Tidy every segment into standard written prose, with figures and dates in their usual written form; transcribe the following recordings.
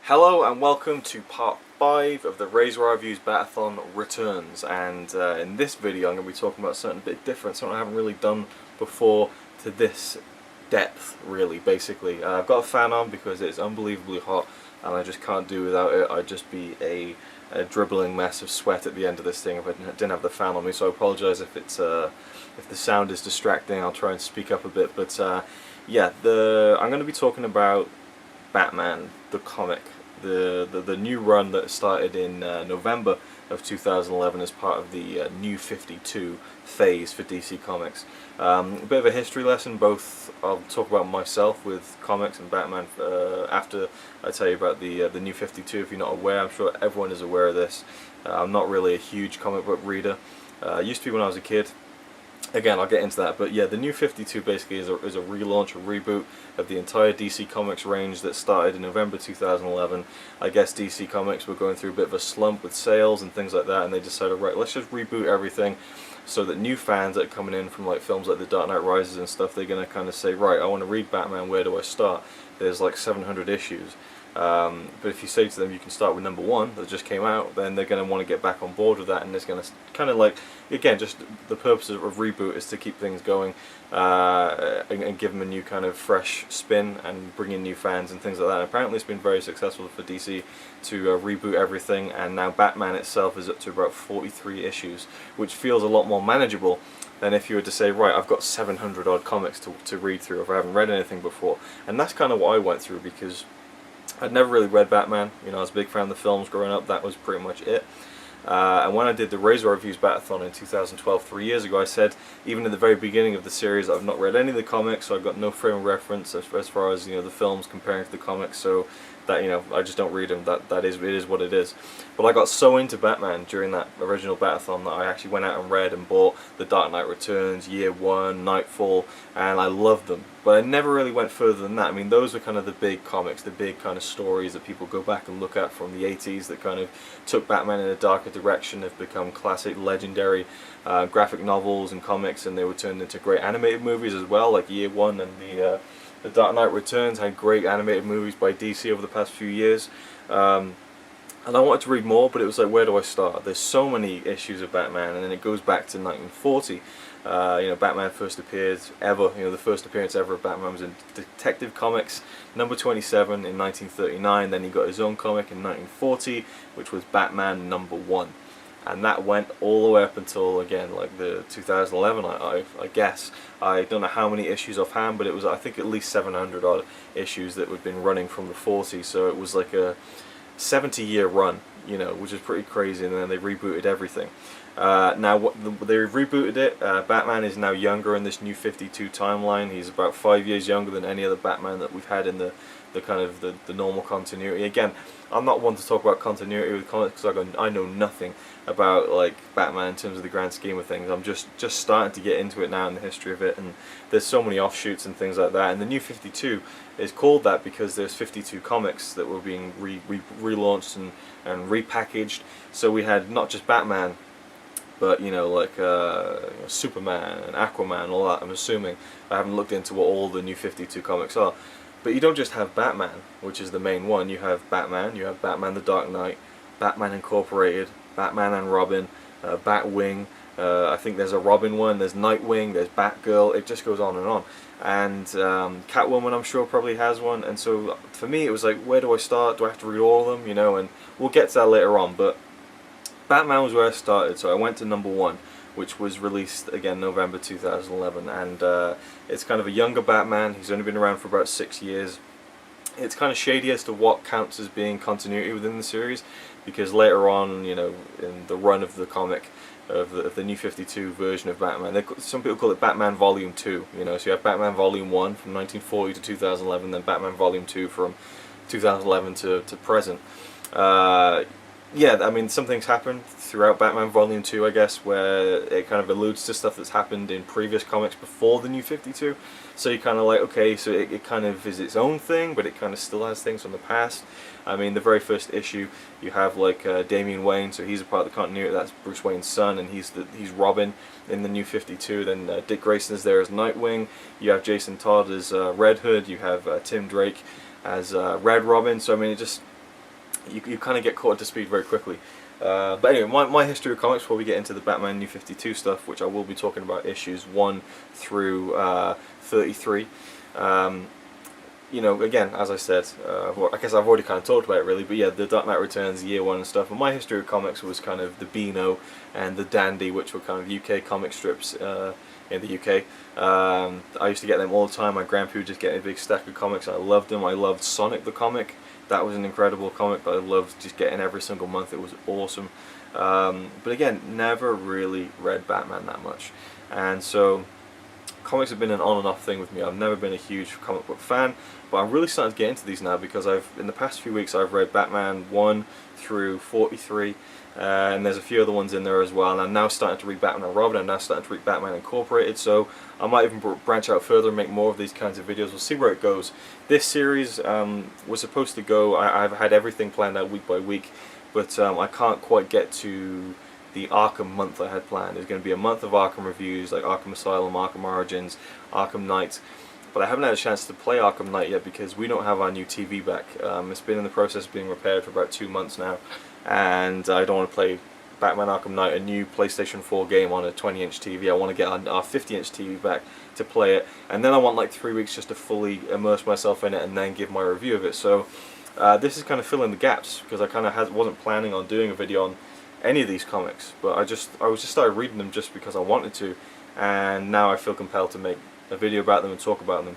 Hello and welcome to part 5 of the RazorwireReviews Bat-a-thon Returns, and in this video I'm going to be talking about something a bit different, something I haven't really done before to this depth really. Basically, I've got a fan on because it's unbelievably hot and I just can't do without it. I'd just be a dribbling mess of sweat at the end of this thing if I didn't have the fan on me, so I apologise if the sound is distracting. I'll try and speak up a bit, but yeah, I'm going to be talking about Batman, the comic, the new run that started in November of 2011 as part of the New 52 phase for DC Comics. A bit of a history lesson. Both I'll talk about myself with comics and Batman after I tell you about the New 52. If you're not aware, I'm sure everyone is aware of this. I'm not really a huge comic book reader. Used to be when I was a kid. Again, I'll get into that, but yeah, the New 52 basically is a relaunch, a reboot of the entire DC Comics range that started in November 2011. I guess DC Comics were going through a bit of a slump with sales and things like that, and they decided, right, let's just reboot everything so that new fans that are coming in from like films like The Dark Knight Rises and stuff, they're going to kind of say, right, I want to read Batman, where do I start? There's like 700 issues. But if you say to them you can start with number 1 that just came out, then they're going to want to get back on board with that, and it's going to kind of like, again, just the purpose of reboot is to keep things going and give them a new kind of fresh spin and bring in new fans and things like that. And apparently it's been very successful for DC to reboot everything, and now Batman itself is up to about 43 issues, which feels a lot more manageable than if you were to say, right, I've got 700 odd comics to read through if I haven't read anything before. And that's kind of what I went through, because I'd never really read Batman. You know, I was a big fan of the films growing up. That was pretty much it. And when I did the RazorwireReviews Bat-a-thon in 2012, 3 years ago, I said, even at the very beginning of the series, I've not read any of the comics, so I've got no frame of reference as far as, you know, the films comparing to the comics. So that, you know, I just don't read them. It is what it is. But I got so into Batman during that original Bat-a-thon that I actually went out and read and bought The Dark Knight Returns, Year One, Nightfall, and I loved them. But I never really went further than that. I mean, those were kind of the big comics, the big kind of stories that people go back and look at from the 80s that kind of took Batman in a darker direction, have become classic, legendary graphic novels and comics, and they were turned into great animated movies as well, like Year One and The Dark Knight Returns had great animated movies by DC over the past few years. And I wanted to read more, but it was like, where do I start? There's so many issues of Batman, and then it goes back to 1940. You know, Batman first appeared ever. You know, the first appearance ever of Batman was in Detective Comics number 27 in 1939. Then he got his own comic in 1940, which was Batman number 1. And that went all the way up until, again, like the 2011, I guess. I don't know how many issues offhand, but it was, I think, at least 700 odd issues that had been running from the 40s. So it was like a 70-year run, you know, which is pretty crazy. And then they rebooted everything. Now they rebooted it. Batman is now younger in this New 52 timeline. He's about 5 years younger than any other Batman that we've had in the kind of the normal continuity. Again, I'm not one to talk about continuity with comics because I know nothing about like Batman in terms of the grand scheme of things. I'm just starting to get into it now in the history of it, and there's so many offshoots and things like that. And the New 52 is called that because there's 52 comics that were being relaunched and repackaged. So we had not just Batman, but you know, like Superman and Aquaman and all that. I'm assuming, I haven't looked into what all the New 52 comics are. But you don't just have Batman, which is the main one. You have Batman, you have Batman the Dark Knight, Batman Incorporated, Batman and Robin, Batwing, I think there's a Robin one, there's Nightwing, there's Batgirl, it just goes on and on. And Catwoman, I'm sure, probably has one. And so for me it was like, where do I start? Do I have to read all of them? You know, and we'll get to that later on. But Batman was where I started, so I went to number 1, which was released again November 2011, and it's kind of a younger Batman. He's only been around for about 6 years. It's kind of shady as to what counts as being continuity within the series, because later on, you know, in the run of the comic of the New 52 version of Batman, some people call it Batman Volume 2. You know, so you have Batman Volume 1 from 1940 to 2011, then Batman Volume 2 from 2011 to present. Yeah, I mean, some things happen throughout Batman Volume 2, I guess, where it kind of alludes to stuff that's happened in previous comics before the New 52. So you're kind of like, okay, so it kind of is its own thing, but it kind of still has things from the past. I mean, the very first issue, you have like Damian Wayne, so he's a part of the continuity. That's Bruce Wayne's son, and he's Robin in the New 52. Then Dick Grayson is there as Nightwing. You have Jason Todd as Red Hood. You have Tim Drake as Red Robin. So I mean, it just you kind of get caught up to speed very quickly. But anyway, my history of comics before we get into the Batman New 52 stuff, which I will be talking about issues 1 through 33. You know, again, as I said, well, I guess I've already kind of talked about it really, but yeah, the Dark Knight Returns, Year 1 and stuff. And my history of comics was kind of the Beano and the Dandy, which were kind of UK comic strips in the UK. I used to get them all the time. My grandpa would just get a big stack of comics. I loved them. I loved Sonic the comic. That was an incredible comic that I loved just getting every single month. It was awesome. But again, never really read Batman that much. And so comics have been an on and off thing with me. I've never been a huge comic book fan, but I'm really starting to get into these now because in the past few weeks I've read Batman 1 through 43, and there's a few other ones in there as well, and I'm now starting to read Batman and Robin. I'm now starting to read Batman Incorporated, so I might even branch out further and make more of these kinds of videos. We'll see where it goes. This series was supposed to go, I've had everything planned out week by week, but I can't quite get to the Arkham month I had planned. There's going to be a month of Arkham reviews, like Arkham Asylum, Arkham Origins, Arkham Knight, but I haven't had a chance to play Arkham Knight yet because we don't have our new TV back. It's been in the process of being repaired for about 2 months now, and I don't want to play Batman Arkham Knight, a new PlayStation 4 game on a 20-inch TV. I want to get our 50-inch TV back to play it, and then I want like 3 weeks just to fully immerse myself in it and then give my review of it. So this is kind of filling the gaps because I kind of wasn't planning on doing a video on any of these comics, but I was just started reading them just because I wanted to, and now I feel compelled to make a video about them and talk about them.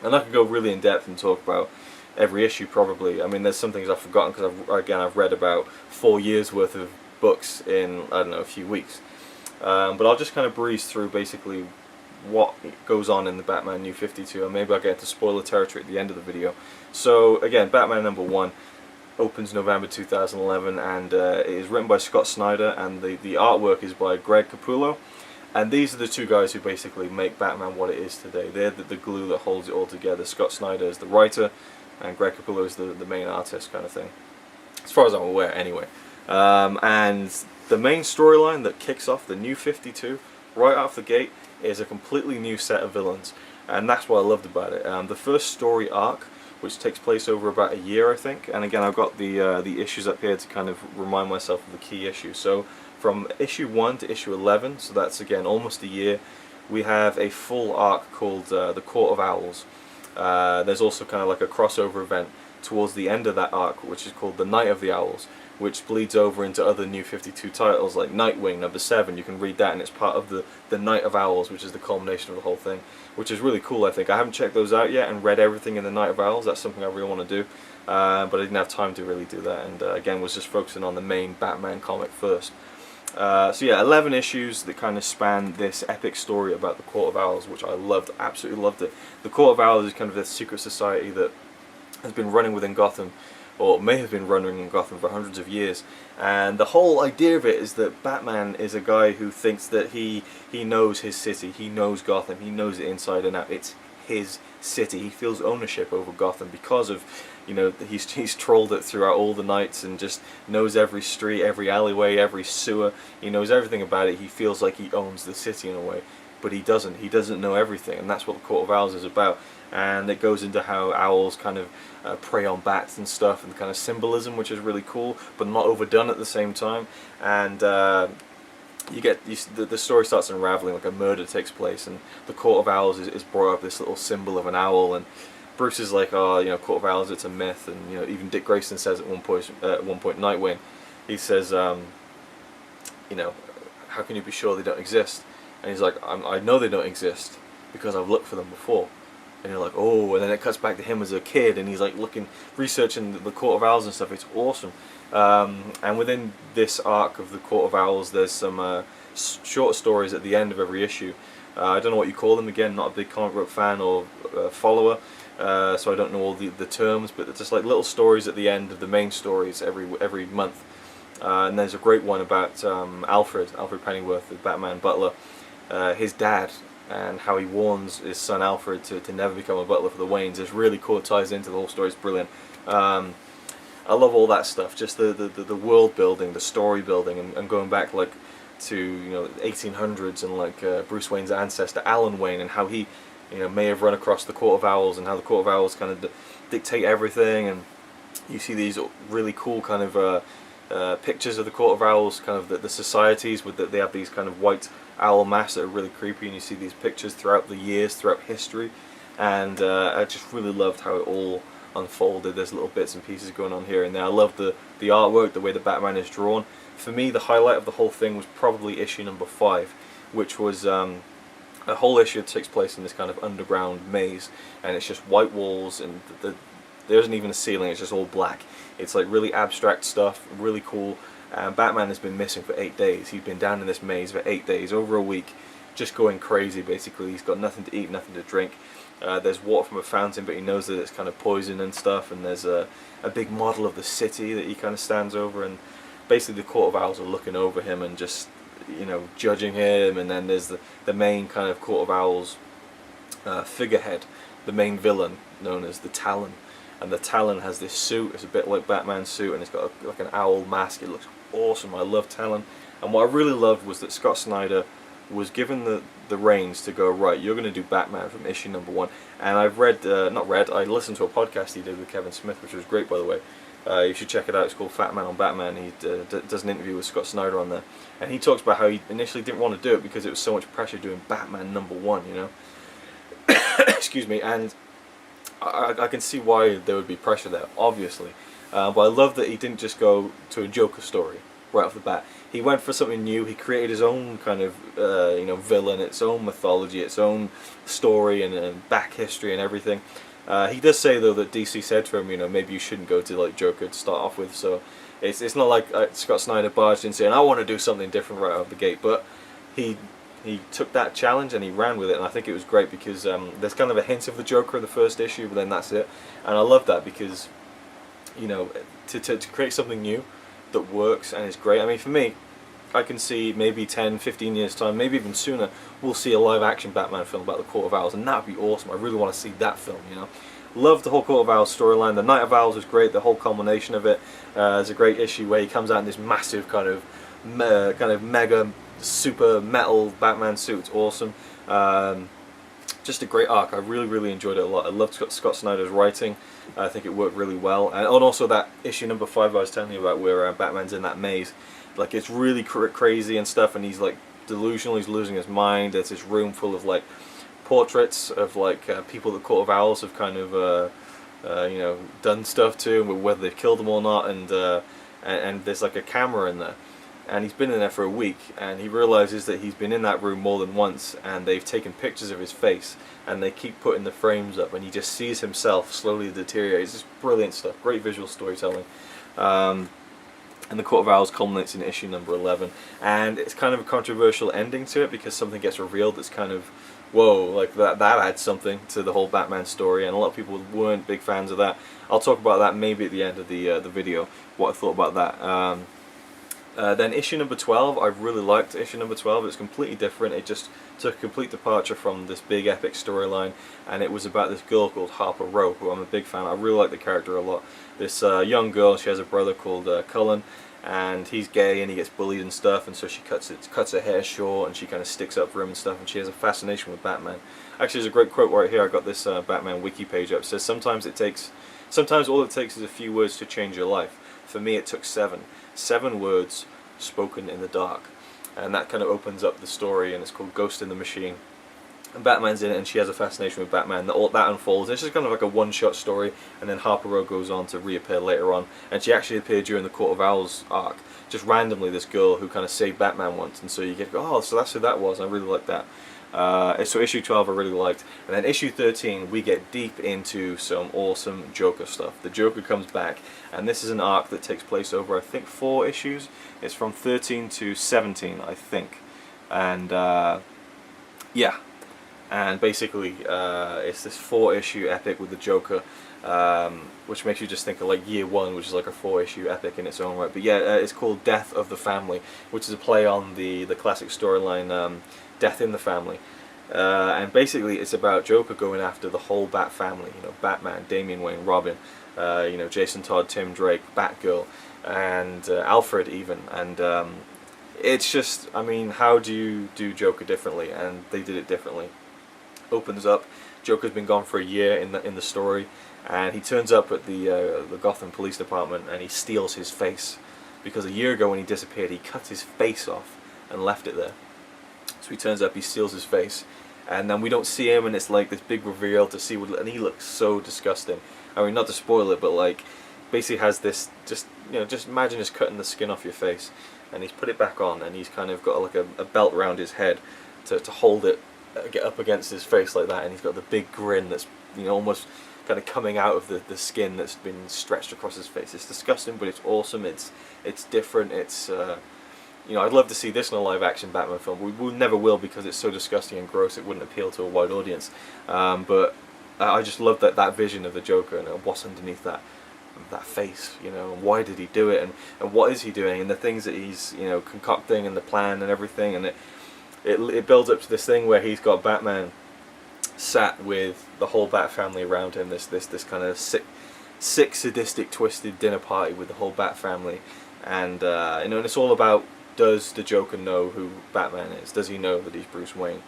And I could go really in depth and talk about every issue probably. I mean, there's some things I've forgotten because I've read about 4 years worth of books in, I don't know, a few weeks. But I'll just kind of breeze through basically what goes on in the Batman New 52, and maybe I'll get into spoiler territory at the end of the video. So again, Batman number 1 opens November 2011, and it is written by Scott Snyder, and the artwork is by Greg Capullo. And these are the two guys who basically make Batman what it is today. They're the glue that holds it all together. Scott Snyder is the writer, and Greg Capullo is the main artist kind of thing, as far as I'm aware anyway. And the main storyline that kicks off the New 52 right off the gate is a completely new set of villains, and that's what I loved about it. The first story arc, which takes place over about a year, I think, and again I've got the issues up here to kind of remind myself of the key issues. So from issue 1 to issue 11, so that's again almost a year, we have a full arc called the Court of Owls. There's also kind of like a crossover event towards the end of that arc, which is called the Night of the Owls, which bleeds over into other New 52 titles like Nightwing number 7. You can read that, and it's part of the Night of Owls, which is the culmination of the whole thing, which is really cool. I think I haven't checked those out yet and read everything in the Night of Owls. That's something I really want to do, but I didn't have time to really do that, and again was just focusing on the main Batman comic first. So yeah, 11 issues that kind of span this epic story about the Court of Owls, which I loved, absolutely loved it. The Court of Owls is kind of this secret society that has been running within Gotham, or may have been running in Gotham for hundreds of years, and the whole idea of it is that Batman is a guy who thinks that he knows his city, he knows Gotham, he knows it inside and out. It's his city. He feels ownership over Gotham because of, you know, he's trolled it throughout all the nights and just knows every street, every alleyway, every sewer. He knows everything about it. He feels like he owns the city in a way, but he doesn't. He doesn't know everything, and that's what the Court of Owls is about. And it goes into how owls kind of prey on bats and stuff, and the kind of symbolism, which is really cool, but not overdone at the same time. And the story starts unraveling, like a murder takes place, and the Court of Owls is brought up, this little symbol of an owl, and Bruce is like, oh, you know, Court of Owls, it's a myth. And you know, even Dick Grayson says at one point, Nightwing, he says, you know, how can you be sure they don't exist? And he's like, I know they don't exist because I've looked for them before. And you're like, oh, and then it cuts back to him as a kid, and he's like researching the Court of Owls and stuff. It's awesome. And within this arc of the Court of Owls, there's some short stories at the end of every issue. I don't know what you call them. Again, not a big comic book fan or follower, so I don't know all the terms. But it's just like little stories at the end of the main stories every month. And there's a great one about Alfred Pennyworth, the Batman butler, his dad, and how he warns his son Alfred to never become a butler for the Waynes. It's really cool. It ties into the whole story. It's brilliant. I love all that stuff. Just the world building, the story building, and going back like to, you know, 1800s, and like Bruce Wayne's ancestor Alan Wayne, and how he, you know, may have run across the Court of Owls, and how the Court of Owls kind of dictate everything. And You see these really cool kind of pictures of the Court of Owls, kind of the societies with they have these kind of white owl masks that are really creepy, and you see these pictures throughout the years, throughout history, and I just really loved how it all unfolded. There's little bits and pieces going on here and there. I love the artwork, the way the Batman is drawn. For me, the highlight of the whole thing was probably issue number 5, which was a whole issue that takes place in this kind of underground maze, and it's just white walls, and there isn't even a ceiling, it's just all black. It's like really abstract stuff, really cool. Batman has been missing for 8 days. He's been down in this maze for 8 days, over a week, just going crazy basically. He's got nothing to eat, nothing to drink. There's water from a fountain, but he knows that it's kind of poison and stuff, and there's a big model of the city that he kind of stands over, and basically the Court of Owls are looking over him and just, you know, judging him. And then there's the main kind of Court of Owls figurehead, the main villain, known as the Talon. And the Talon has this suit, it's a bit like Batman's suit, and it's got like an owl mask. It looks awesome. I love Talon. And what I really loved was that Scott Snyder was given the reins to go, right, you're going to do Batman from issue number 1. And I've I listened to a podcast he did with Kevin Smith, which was great, by the way. You should check it out. It's called Fat Man on Batman. He does an interview with Scott Snyder on there, and he talks about how he initially didn't want to do it because it was so much pressure doing Batman number 1, you know. Excuse me. And I can see why there would be pressure there, obviously. But I love that he didn't just go to a Joker story right off the bat. He went for something new. He created his own kind of you know, villain, its own mythology, its own story and back history and everything. He does say though that DC said to him, you know, maybe you shouldn't go to like Joker to start off with. So it's not like Scott Snyder barged in saying I want to do something different right out of the gate. But he took that challenge and he ran with it, and I think it was great because there's kind of a hint of the Joker in the first issue, but then that's it. And I love that because, you know, to create something new that works and is great. I mean, for me, I can see maybe 10, 15 years time, maybe even sooner, we'll see a live action Batman film about the Court of Owls, and that would be awesome. I really want to see that film, you know. Love the whole Court of Owls storyline. The Night of Owls was great, the whole culmination of it. There's a great issue where he comes out in this massive kind of mega super metal Batman suit. It's awesome. Just a great arc. I really enjoyed it a lot. I loved Scott Snyder's writing. I think it worked really well. And also that issue number 5 I was telling you about, where Batman's in that maze. Like, it's really crazy and stuff, and he's like delusional. He's losing his mind. There's this room full of like portraits of like people that Court of Owls have kind of you know, done stuff to, whether they've killed them or not. And there's like a camera in there. And he's been in there for a week, and he realizes that he's been in that room more than once, and they've taken pictures of his face, and they keep putting the frames up, and he just sees himself slowly deteriorate. It's just brilliant stuff, great visual storytelling. And the Court of Owls culminates in issue number 11, and it's kind of a controversial ending to it because something gets revealed that's kind of, whoa, like that adds something to the whole Batman story, and a lot of people weren't big fans of that. I'll talk about that maybe at the end of the video, what I thought about that. Then issue number 12, I really liked issue number 12. It's completely different. It just took a complete departure from this big epic storyline, and it was about this girl called Harper Row, who I'm a big fan. I really like the character a lot. This young girl, she has a brother called Cullen, and he's gay and he gets bullied and stuff, and so she cuts her hair short, and she kind of sticks up for him and stuff, and she has a fascination with Batman. Actually, there's a great quote right here. I got this Batman wiki page up. It says, sometimes all it takes is a few words to change your life. For me, it took 7 words spoken in the dark. And that kind of opens up the story, and it's called Ghost in the Machine. And Batman's in it, and she has a fascination with Batman. That unfolds. It's just kind of like a one-shot story, and then Harper Row goes on to reappear later on. And she actually appeared during the Court of Owls arc. Just randomly, this girl who kind of saved Batman once, and so you get, oh, so that's who that was. I really like that. So issue 12 I really liked. And then issue 13 we get deep into some awesome Joker stuff. The Joker comes back, and this is an arc that takes place over, I think, 4 issues. It's from 13 to 17, I think. And yeah, and basically it's this 4-issue epic with the Joker, which makes you just think of like Year One, which is like a 4-issue epic in its own right. But yeah, it's called Death of the Family, which is a play on the classic storyline Death in the Family. And basically it's about Joker going after the whole Bat family, you know, Batman, Damian Wayne, Robin, you know, Jason Todd, Tim Drake, Batgirl, and Alfred even. And it's just, I mean, how do you do Joker differently? And they did it differently. opens up. Joker's been gone for a year in the story, and he turns up at the Gotham Police Department, and he steals his face, because a year ago when he disappeared, he cut his face off and left it there. So he turns up, he steals his face, and then we don't see him, and it's like this big reveal to see what, and he looks so disgusting. I mean, not to spoil it, but like, basically has this, just imagine just cutting the skin off your face, and he's put it back on, and he's kind of got like a belt around his head to hold it, get up against his face like that, and he's got the big grin that's, you know, almost kind of coming out of the skin that's been stretched across his face. It's disgusting, but it's awesome. It's different. It's you know, I'd love to see this in a live action Batman film. We never will, because it's so disgusting and gross. It wouldn't appeal to a wide audience. But I just love that vision of the Joker and what's underneath that face, you know, and why did he do it, and what is he doing, and the things that he's, you know, concocting, and the plan and everything, and it builds up to this thing where he's got Batman sat with the whole Bat family around him, this kind of sick, sadistic, twisted dinner party with the whole Bat family, and you know, and it's all about, does the Joker know who Batman is? Does he know that he's Bruce Wayne?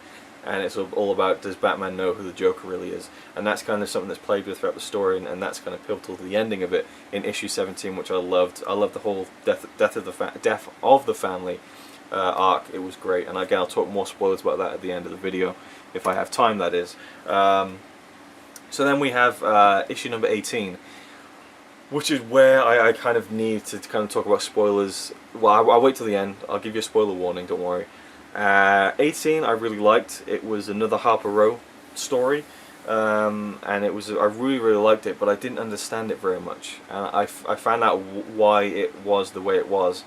And it's all about, does Batman know who the Joker really is? And that's kind of something that's played with throughout the story, and that's kind of pivotal to the ending of it in issue 17, which I loved. I loved the whole death of the family arc. It was great, and again, I'll talk more spoilers about that at the end of the video, if I have time, that is. So then we have issue number 18, which is where I kind of need to kind of talk about spoilers. Well, I'll wait till the end. I'll give you a spoiler warning, don't worry. 18 I really liked. It was another Harper Row story, and it was, I really liked it, but I didn't understand it very much, and I found out why it was the way it was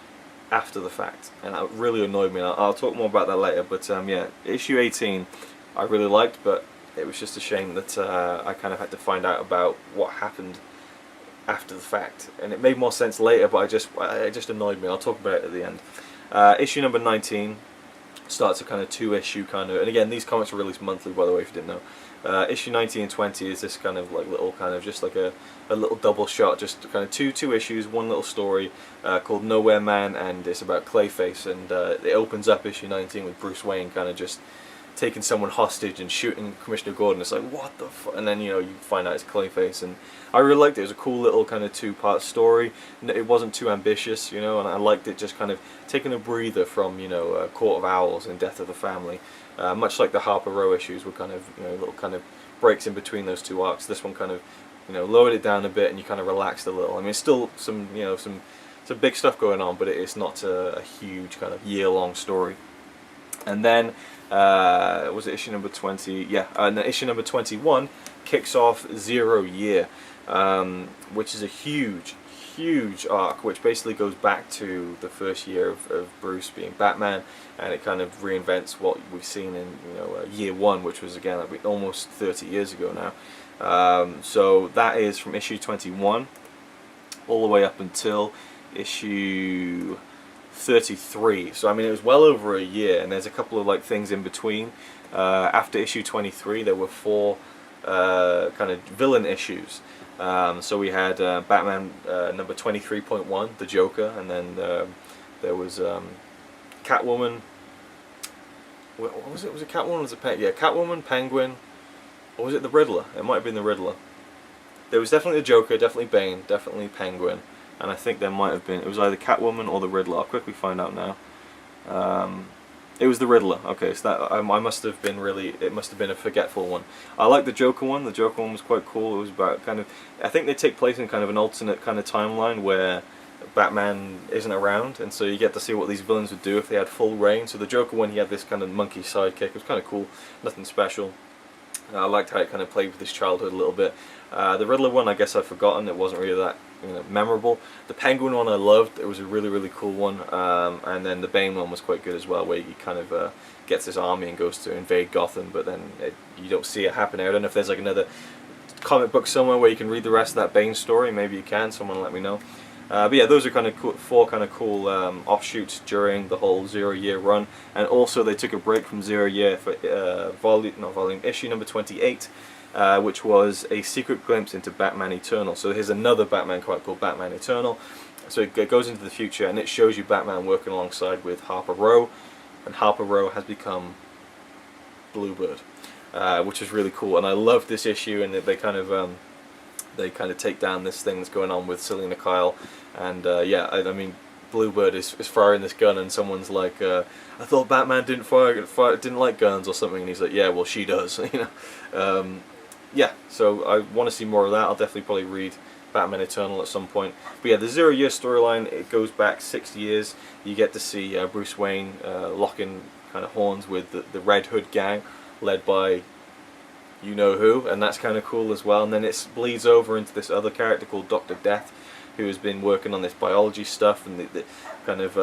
after the fact, and it really annoyed me. I'll talk more about that later, but yeah, issue 18 I really liked, but it was just a shame that I kind of had to find out about what happened after the fact, and it made more sense later, but it just annoyed me. I'll talk about it at the end. Issue number 19 starts a kind of 2-issue kind of, and again, these comics are released monthly, by the way, if you didn't know. Issue 19 and 20 is this kind of like little kind of just like a little double shot, just kind of two issues, one little story called Nowhere Man, and it's about Clayface, and it opens up issue 19 with Bruce Wayne kind of just taking someone hostage and shooting Commissioner Gordon. It's like, what the fuck? And then, you know, you find out it's Clayface, and I really liked it. It was a cool little kind of 2-part story. It wasn't too ambitious, you know, and I liked it just kind of taking a breather from, you know, Court of Owls and Death of the Family. Much like the Harper Row issues were kind of, you know, little kind of breaks in between those two arcs. This one kind of, you know, lowered it down a bit, and you kind of relaxed a little. I mean, it's still some, you know, some big stuff going on, but it's not a huge kind of year-long story. And then was it issue number 20? Yeah, and then issue number 21 kicks off 0 Year, which is a huge arc, which basically goes back to the first year of Bruce being Batman, and it kind of reinvents what we've seen in, you know, year 1, which was again like almost 30 years ago now. So that is from issue 21 all the way up until issue 33. So I mean, it was well over a year, and there's a couple of like things in between. After issue 23 there were 4 kind of villain issues. So we had Batman number 23.1, the Joker, and then there was Catwoman. What was it? Was it Catwoman? Was it yeah, Catwoman, Penguin, or was it the Riddler? It might have been the Riddler. There was definitely the Joker, definitely Bane, definitely Penguin, and I think there might have been, it was either Catwoman or the Riddler. I'll quickly find out now. It was the Riddler. Okay, so that I must have been it must have been a forgetful one. I like the Joker one. The Joker one was quite cool. It was about kind of, I think they take place in kind of an alternate kind of timeline where Batman isn't around, and so you get to see what these villains would do if they had full reign. So the Joker one, he had this kind of monkey sidekick. It was kind of cool. Nothing special. I liked how it kind of played with his childhood a little bit. The Riddler one, I guess I've forgotten. It wasn't really that, you know, memorable. The Penguin one I loved. It was a really cool one. And then the Bane one was quite good as well, where he kind of gets his army and goes to invade Gotham, but then you don't see it happening. I don't know if there's like another comic book somewhere where you can read the rest of that Bane story. Maybe you can. Someone let me know. But yeah, those are kind of cool, 4 kind of cool offshoots during the whole 0 Year run, and also they took a break from 0 Year for issue number 28, which was a secret glimpse into Batman Eternal. So here's another Batman comic called Batman Eternal. So it goes into the future, and it shows you Batman working alongside with Harper Row, and Harper Row has become Bluebird. which is really cool. And I love this issue, and they kind of take down this thing that's going on with Selina Kyle, and yeah, I mean, Bluebird is firing this gun, and someone's like, I thought Batman didn't like guns or something, and he's like, yeah, well, she does, you know. Yeah, so I want to see more of that. I'll definitely probably read Batman Eternal at some point. But yeah, the 0 Year storyline, it goes back 6 years. You get to see Bruce Wayne locking kind of horns with the Red Hood gang, led by you know who, and that's kind of cool as well. And then it bleeds over into this other character called Dr. Death, who has been working on this biology stuff and the kind of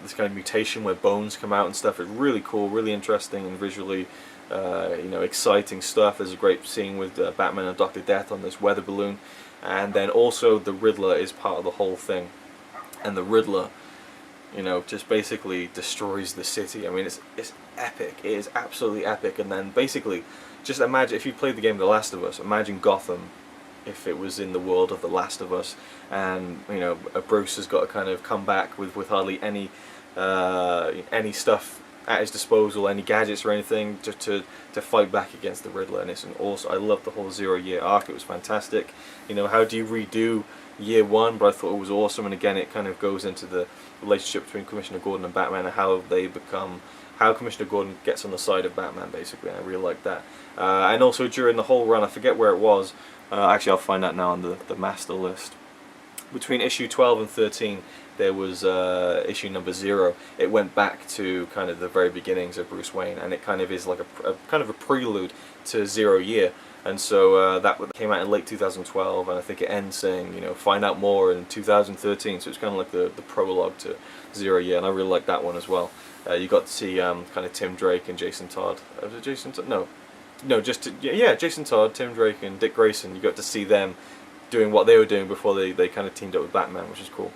this kind of mutation where bones come out and stuff. It's really cool, really interesting, and visually you know, exciting stuff. There's a great scene with Batman and Dr. Death on this weather balloon, and then also the Riddler is part of the whole thing, and the Riddler, you know, just basically destroys the city. I mean, it's epic. It is absolutely epic. And then basically, just imagine if you played the game The Last of Us. Imagine Gotham if it was in the world of The Last of Us, and you know, Bruce has got to kind of come back with hardly any stuff at his disposal, any gadgets or anything, to fight back against the Riddler. And it's I love the whole 0 Year arc. It was fantastic. You know, how do you redo year one? But I thought it was awesome. And again, it kind of goes into the relationship between Commissioner Gordon and Batman, and how Commissioner Gordon gets on the side of Batman, basically. And I really like that. And also during the whole run, I forget where it was. Actually, I'll find that now on the master list. Between issue 12 and 13, there was issue number 0. It went back to kind of the very beginnings of Bruce Wayne, and it kind of is like a kind of a prelude to 0 Year. And so that came out in late 2012, and I think it ends saying, you know, find out more in 2013. So it's kind of like the prologue to 0 Year, and I really like that one as well. You got to see kind of Tim Drake and Jason Todd. Was it Jason Todd? No, yeah, Jason Todd, Tim Drake, and Dick Grayson. You got to see them doing what they were doing before they kind of teamed up with Batman, which is cool.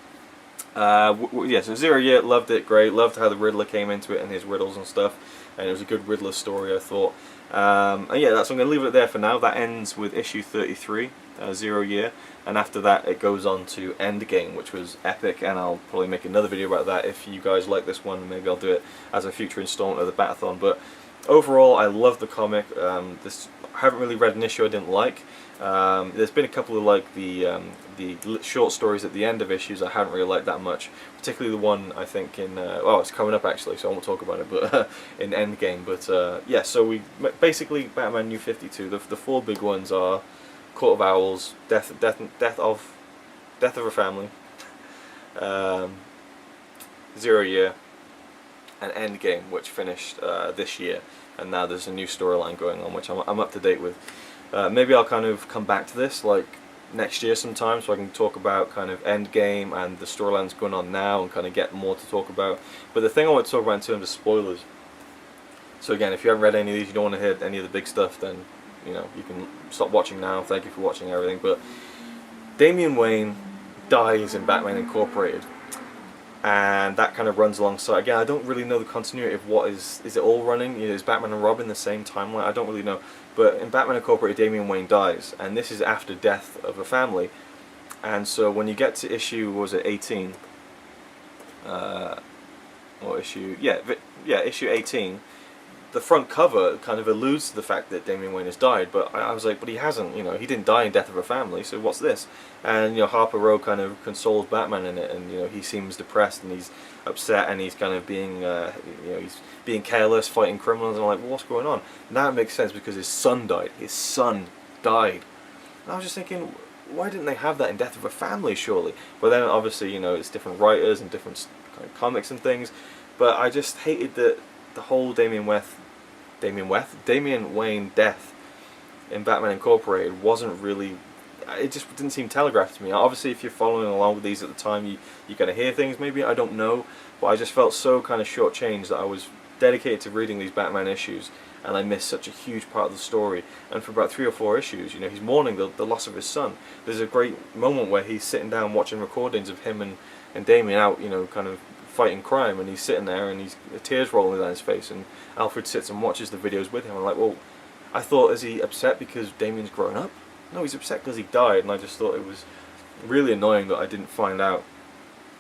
Yeah, so 0 Year, loved it, great. Loved how the Riddler came into it and his riddles and stuff. And it was a good Riddler story, I thought. And yeah, I'm going to leave it there for now. That ends with issue 33, 0 Year. And after that, it goes on to Endgame, which was epic. And I'll probably make another video about that if you guys like this one. Maybe I'll do it as a future installment of the Bat-a-thon. But overall, I love the comic. I haven't really read an issue I didn't like. There's been a couple of like the short stories at the end of issues I haven't really liked that much, particularly the one I think in well, it's coming up actually, so I won't talk about it, but in Endgame. But yeah, so we basically Batman New 52. The 4 big ones are Court of Owls, Death of a Family, 0 Year, and Endgame, which finished this year, and now there's a new storyline going on, which I'm up to date with. Maybe I'll kind of come back to this like next year sometime, so I can talk about kind of Endgame and the storylines going on now, and kind of get more to talk about. But the thing I want to talk about in terms of spoilers, so again, if you haven't read any of these, you don't want to hear any of the big stuff, then you know, you can stop watching now. Thank you for watching everything. But Damian Wayne dies in Batman Incorporated, and that kind of runs alongside. Again, I don't really know the continuity of what is it all running? You know, is Batman and Robin the same timeline? I don't really know. But in Batman Incorporated, Damian Wayne dies, and this is after Death of a Family. And so when you get to issue, what was it, 18? Or issue, issue 18. The front cover kind of alludes to the fact that Damian Wayne has died, but I was like, but he hasn't, you know, he didn't die in Death of a Family, so what's this? And, you know, Harper Row kind of consoles Batman in it, and, you know, he seems depressed, and he's upset, and he's kind of being, you know, he's being careless, fighting criminals, and I'm like, well, what's going on? Now it makes sense, because his son died. His son died. And I was just thinking, why didn't they have that in Death of a Family, surely? But then, obviously, you know, it's different writers and different kind of comics and things, but I just hated that the whole Damian Wayne death in Batman Incorporated wasn't really, it just didn't seem telegraphed to me. Obviously, if you're following along with these at the time, you're going to hear things, maybe, I don't know, but I just felt so kind of shortchanged that I was dedicated to reading these Batman issues, and I missed such a huge part of the story. And for about 3 or 4 issues, you know, he's mourning the loss of his son. There's a great moment where he's sitting down watching recordings of him and Damian out, you know, kind of fighting crime, and he's sitting there and he's tears rolling down his face, and Alfred sits and watches the videos with him. I'm like, well, I thought, is he upset because Damian's grown up? No, he's upset because he died. And I just thought it was really annoying that I didn't find out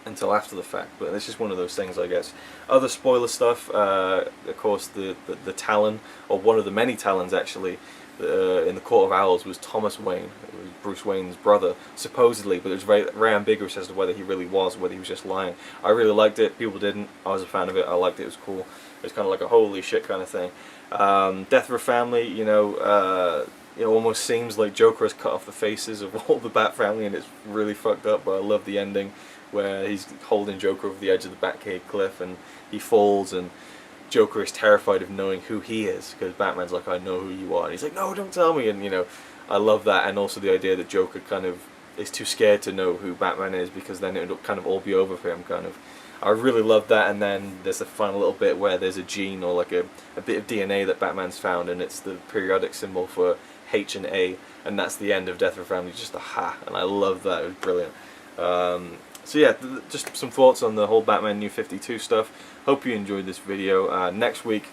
until after the fact, but it's just one of those things, I guess. Other spoiler stuff, of course, the Talon, or one of the many Talons actually, in the Court of Owls was Thomas Wayne. It was Bruce Wayne's brother, supposedly, but it was very ambiguous as to whether he really was, or whether he was just lying. I really liked it, people didn't. I was a fan of it, I liked it, it was cool. It was kind of like a holy shit kind of thing. Death of a Family, you know, it almost seems like Joker has cut off the faces of all the Bat family, and it's really fucked up, but I love the ending where he's holding Joker over the edge of the Batcave cliff and he falls, and Joker is terrified of knowing who he is, because Batman's like, I know who you are, and he's like, no, don't tell me, and you know, I love that. And also the idea that Joker kind of is too scared to know who Batman is, because then it'll kind of all be over for him, kind of. I really love that. And then there's the final little bit where there's a gene, or like a bit of DNA that Batman's found, and it's the periodic symbol for H and A, and that's the end of Death of a Family, just a ha, and I love that, it was brilliant. So yeah, just some thoughts on the whole Batman New 52 stuff. Hope you enjoyed this video. Next week,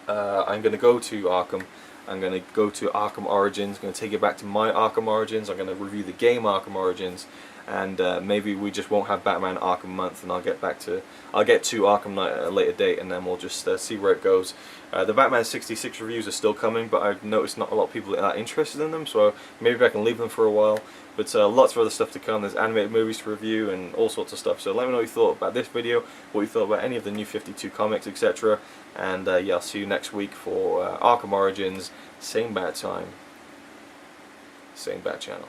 I'm going to go to Arkham. I'm going to go to Arkham Origins. I'm going to take it back to my Arkham Origins. I'm going to review the game Arkham Origins, and maybe we just won't have Batman Arkham Month, and I'll get to Arkham Knight at a later date, and then we'll just see where it goes. The Batman 66 reviews are still coming, but I've noticed not a lot of people are that interested in them, so maybe I can leave them for a while. But lots of other stuff to come. There's animated movies to review and all sorts of stuff. So let me know what you thought about this video, what you thought about any of the New 52 comics, etc. And yeah, I'll see you next week for Arkham Origins. Same bat time, same bat channel.